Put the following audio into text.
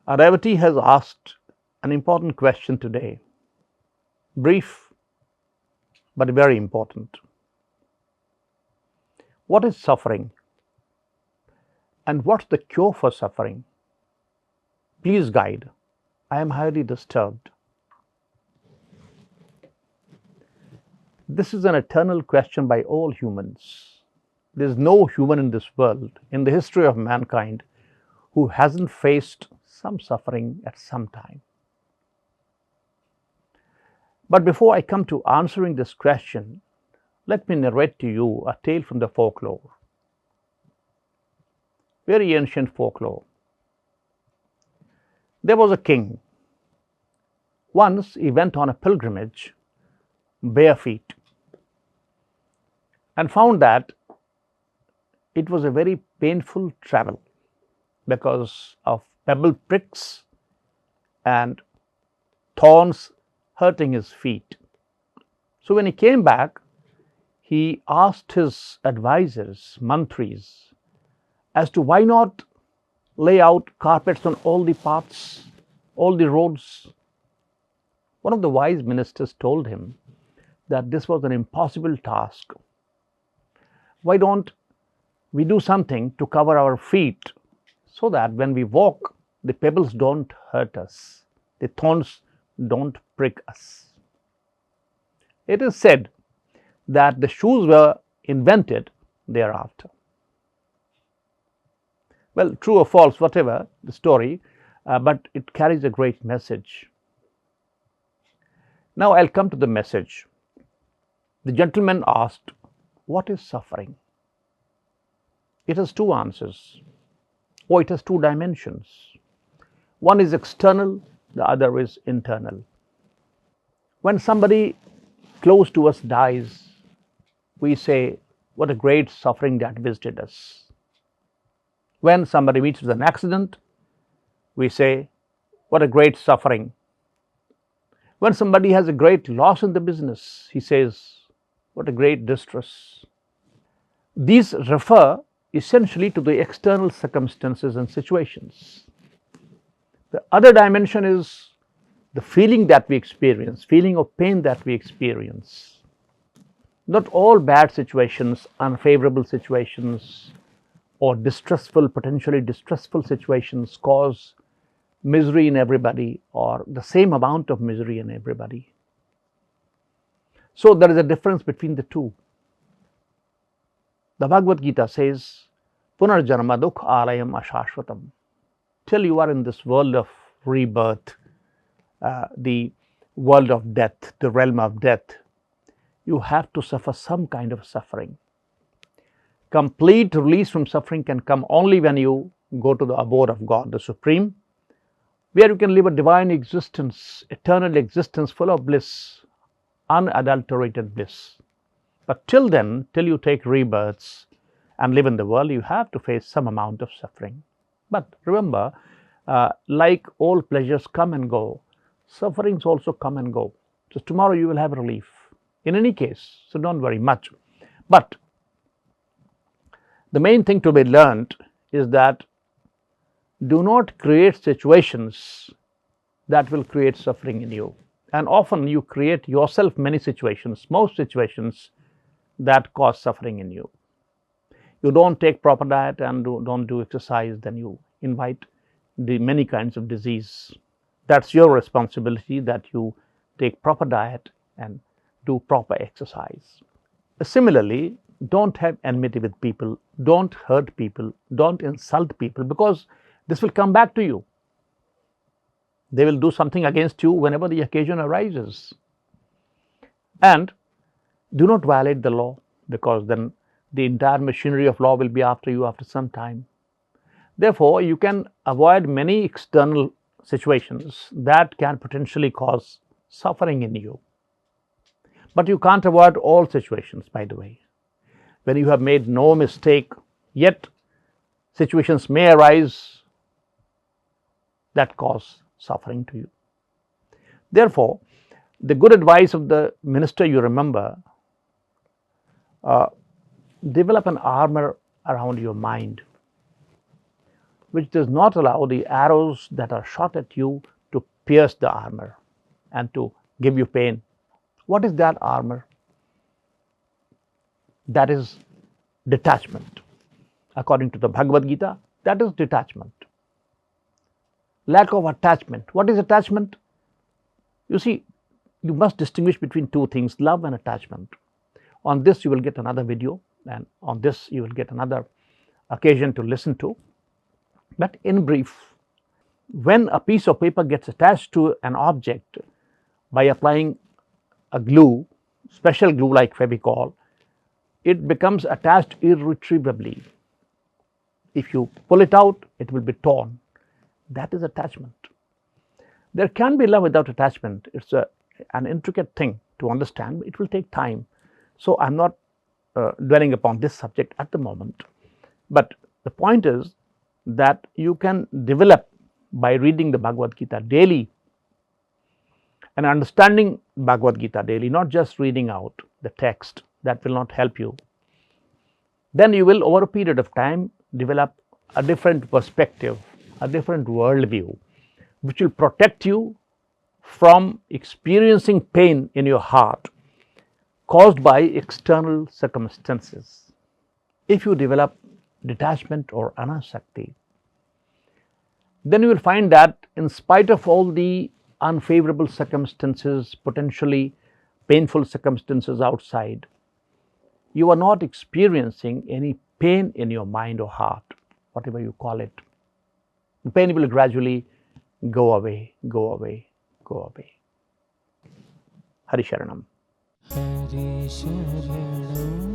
A devotee has asked an important question today, brief but very important. What is suffering? And what's the cure for suffering? Please guide. I am highly disturbed. This is an eternal question by all humans. There is no human in this world, in the history of mankind, who hasn't faced some suffering at some time. But before I come to answering this question, let me narrate to you a tale from the folklore. Very ancient folklore. There was a king. Once he went on a pilgrimage bare feet and found that it was a very painful travel because of pebble pricks and thorns hurting his feet. So when he came back, he asked his advisors, mantris, as to why not lay out carpets on all the paths, all the roads. One of the wise ministers told him that this was an impossible task. Why don't we do something to cover our feet so that when we walk, the pebbles don't hurt us, the thorns don't prick us. It is said that the shoes were invented thereafter. Well, true or false, whatever the story, but it carries a great message. Now I'll come to the message. The gentleman asked, what is suffering? It has two answers, or it has two dimensions. One is external, the other is internal. When somebody close to us dies, we say, what a great suffering that visited us. When somebody meets with an accident, we say, what a great suffering. When somebody has a great loss in the business, he says, what a great distress. These refer essentially to the external circumstances and situations. The other dimension is the feeling that we experience, feeling of pain that we experience. Not all bad situations, unfavorable situations, or distressful, potentially distressful situations cause misery in everybody or the same amount of misery in everybody. So there is a difference between the two. The Bhagavad Gita says, Punarjanma dukha alayam ashashvatam. Till you are in this world of rebirth, the world of death, the realm of death, you have to suffer some kind of suffering. Complete release from suffering can come only when you go to the abode of God, the Supreme, where you can live a divine existence, eternal existence full of bliss, unadulterated bliss. But till then, till you take rebirths and live in the world, you have to face some amount of suffering. But remember, like all pleasures come and go, sufferings also come and go. So tomorrow you will have relief in any case, so don't worry much. But the main thing to be learned is that do not create situations that will create suffering in you. And often you create yourself many situations, most situations that cause suffering in you. You don't take proper diet and don't do exercise, then you invite the many kinds of disease. That's your responsibility, that you take proper diet and do proper exercise. Similarly, don't have enmity with people, don't hurt people, don't insult people, because this will come back to you. They will do something against you whenever the occasion arises. And do not violate the law, because then the entire machinery of law will be after you after some time. Therefore, you can avoid many external situations that can potentially cause suffering in you. But you can't avoid all situations, by the way. When you have made no mistake, yet situations may arise that cause suffering to you. Therefore, the good advice of the minister, you remember, develop an armor around your mind. which does not allow the arrows that are shot at you to pierce the armor and to give you pain. What is that armor? That is detachment. According to the Bhagavad Gita, that is detachment. Lack of attachment. What is attachment? You see, you must distinguish between two things, love and attachment. On this you will get another video, and on this you will get another occasion to listen to. But in brief, when a piece of paper gets attached to an object by applying a glue, special glue like Fevicol, it becomes attached irretrievably. If you pull it out, it will be torn. That is attachment. There can be love without attachment. It's an intricate thing to understand. It will take time. So I'm not dwelling upon this subject at the moment. But the point is that you can develop by reading the Bhagavad Gita daily and understanding Bhagavad Gita daily, not just reading out the text. That will not help you. Then you will, over a period of time, develop a different perspective, a different worldview, which will protect you from experiencing pain in your heart caused by external circumstances. If you develop detachment or anasakti, then you will find that in spite of all the unfavorable circumstances, potentially painful circumstances outside, you are not experiencing any pain in your mind or heart, whatever you call it. The pain will gradually go away, go away, go away. Hari Sharanam. Hari Sharanam.